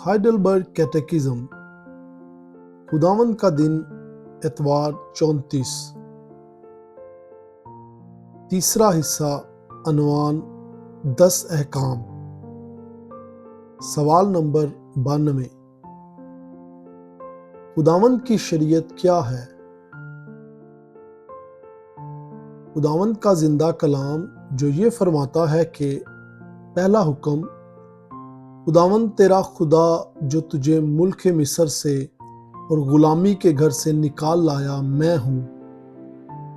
Heidelberg کیٹیکزم، خداوند کا دن، اتوار 34۔ تیسرا حصہ، عنوان 10 احکام۔ سوال نمبر 92، خداوند کی شریعت کیا ہے؟ خداوند کا زندہ کلام جو یہ فرماتا ہے کہ پہلا حکم، خداوند تیرا خدا جو تجھے ملک مصر سے اور غلامی کے گھر سے نکال لایا میں ہوں،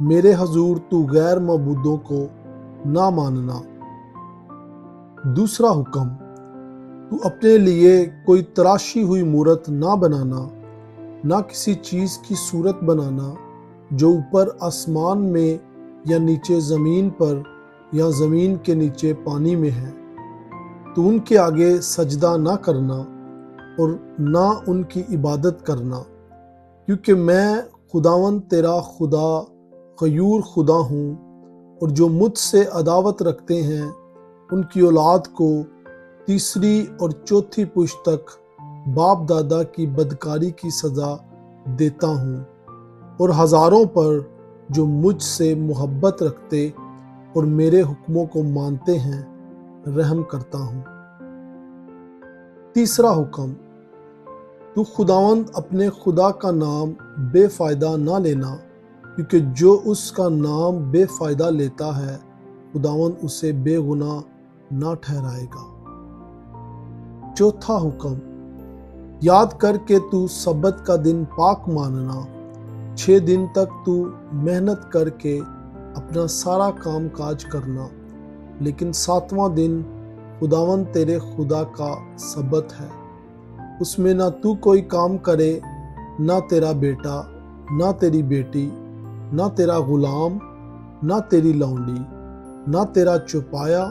میرے حضور تو غیر معبودوں کو نہ ماننا۔ دوسرا حکم، تو اپنے لیے کوئی تراشی ہوئی مورت نہ بنانا، نہ کسی چیز کی صورت بنانا جو اوپر آسمان میں یا نیچے زمین پر یا زمین کے نیچے پانی میں ہے۔ تو ان کے آگے سجدہ نہ کرنا اور نہ ان کی عبادت کرنا، کیونکہ میں خداوند تیرا خدا غیور خدا ہوں، اور جو مجھ سے عداوت رکھتے ہیں ان کی اولاد کو تیسری اور چوتھی پشت تک باپ دادا کی بدکاری کی سزا دیتا ہوں، اور ہزاروں پر جو مجھ سے محبت رکھتے اور میرے حکموں کو مانتے ہیں رحم کرتا ہوں۔ تیسرا حکم، تو خداوند اپنے خدا کا نام بے فائدہ نہ لینا، کیونکہ جو اس کا نام بے فائدہ لیتا ہے خداوند اسے بے گناہ نہ ٹھہرائے گا۔ چوتھا حکم، یاد کر کے تو سبت کا دن پاک ماننا، 6 دن تک تو محنت کر کے اپنا سارا کام کاج کرنا، لیکن 7واں دن خداوند تیرے خدا کا سبت ہے۔ اس میں نہ تو کوئی کام کرے، نہ تیرا بیٹا، نہ تیری بیٹی، نہ تیرا غلام، نہ تیری لونڈی، نہ تیرا چوپایا،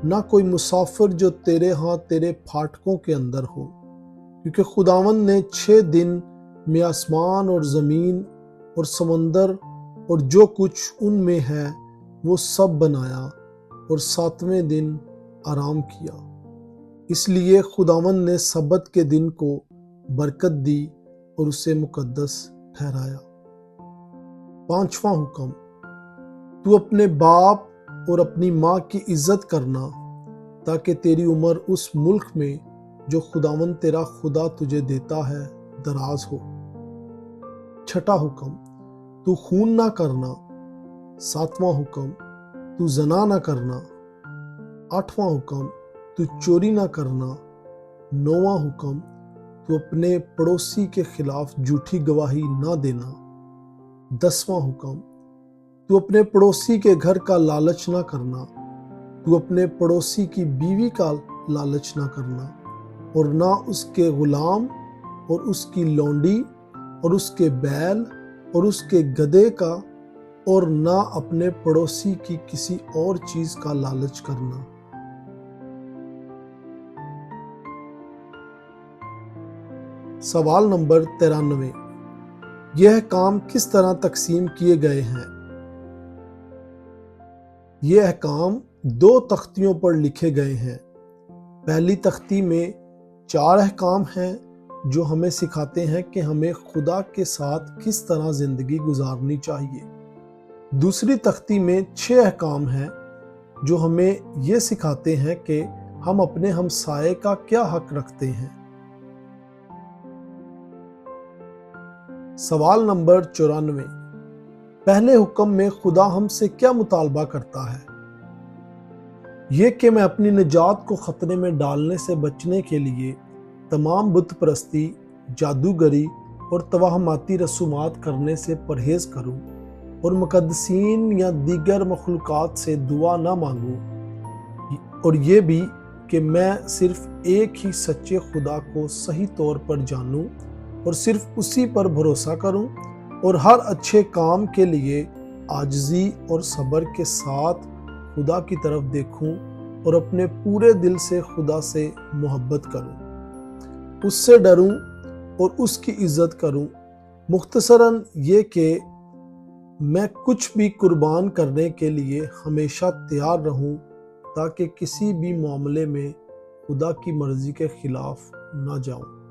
نہ کوئی مسافر جو تیرے ہاں تیرے پھاٹکوں کے اندر ہو، کیونکہ خداوند نے 6 دن میں آسمان اور زمین اور سمندر اور جو کچھ ان میں ہے وہ سب بنایا، اور 7ویں دن آرام کیا۔ اس لیے خداوند نے سبت کے دن کو برکت دی اور اسے مقدس ٹھہرایا۔ 5واں حکم، تو اپنے باپ اور اپنی ماں کی عزت کرنا، تاکہ تیری عمر اس ملک میں جو خداوند تیرا خدا تجھے دیتا ہے دراز ہو۔ 6واں حکم، تو خون نہ کرنا۔ 7واں حکم، تو زنا نہ کرنا۔ 8واں حکم، تو چوری نہ کرنا۔ 9واں حکم، تو اپنے پڑوسی کے خلاف جھوٹی گواہی نہ دینا۔ 10واں حکم، تو اپنے پڑوسی کے گھر کا لالچ نہ کرنا۔ تو اپنے پڑوسی کی بیوی کا لالچ نہ کرنا، اور نہ اس کے غلام اور اس کی لونڈی اور اس کے بیل اور اس کے گدھے کا، اور نہ اپنے پڑوسی کی کسی اور چیز کا لالچ کرنا۔ سوال نمبر 93، یہ احکام کس طرح تقسیم کیے گئے ہیں؟ یہ احکام 2 تختیوں پر لکھے گئے ہیں۔ پہلی تختی میں 4 احکام ہیں جو ہمیں سکھاتے ہیں کہ ہمیں خدا کے ساتھ کس طرح زندگی گزارنی چاہیے۔ دوسری تختی میں 6 احکام ہیں جو ہمیں یہ سکھاتے ہیں کہ ہم اپنے ہمسائے کا کیا حق رکھتے ہیں۔ سوال نمبر 94، پہلے حکم میں خدا ہم سے کیا مطالبہ کرتا ہے؟ یہ کہ میں اپنی نجات کو خطرے میں ڈالنے سے بچنے کے لیے تمام بت پرستی، جادوگری اور توہماتی رسومات کرنے سے پرہیز کروں، اور مقدسین یا دیگر مخلوقات سے دعا نہ مانگوں، اور یہ بھی کہ میں صرف ایک ہی سچے خدا کو صحیح طور پر جانوں اور صرف اسی پر بھروسہ کروں، اور ہر اچھے کام کے لیے عاجزی اور صبر کے ساتھ خدا کی طرف دیکھوں، اور اپنے پورے دل سے خدا سے محبت کروں، اس سے ڈروں اور اس کی عزت کروں۔ مختصراً یہ کہ میں کچھ بھی قربان کرنے کے لیے ہمیشہ تیار رہوں، تاکہ کسی بھی معاملے میں خدا کی مرضی کے خلاف نہ جاؤں۔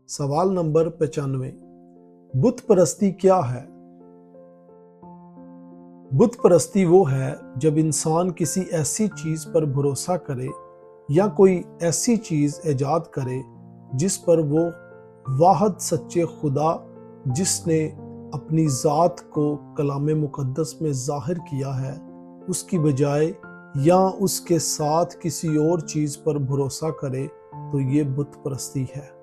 سوال نمبر 95، بت پرستی کیا ہے؟ بت پرستی وہ ہے جب انسان کسی ایسی چیز پر بھروسہ کرے یا کوئی ایسی چیز ایجاد کرے جس پر وہ واحد سچے خدا جس نے اپنی ذات کو کلام مقدس میں ظاہر کیا ہے اس کی بجائے یا اس کے ساتھ کسی اور چیز پر بھروسہ کرے تو یہ بت پرستی ہے۔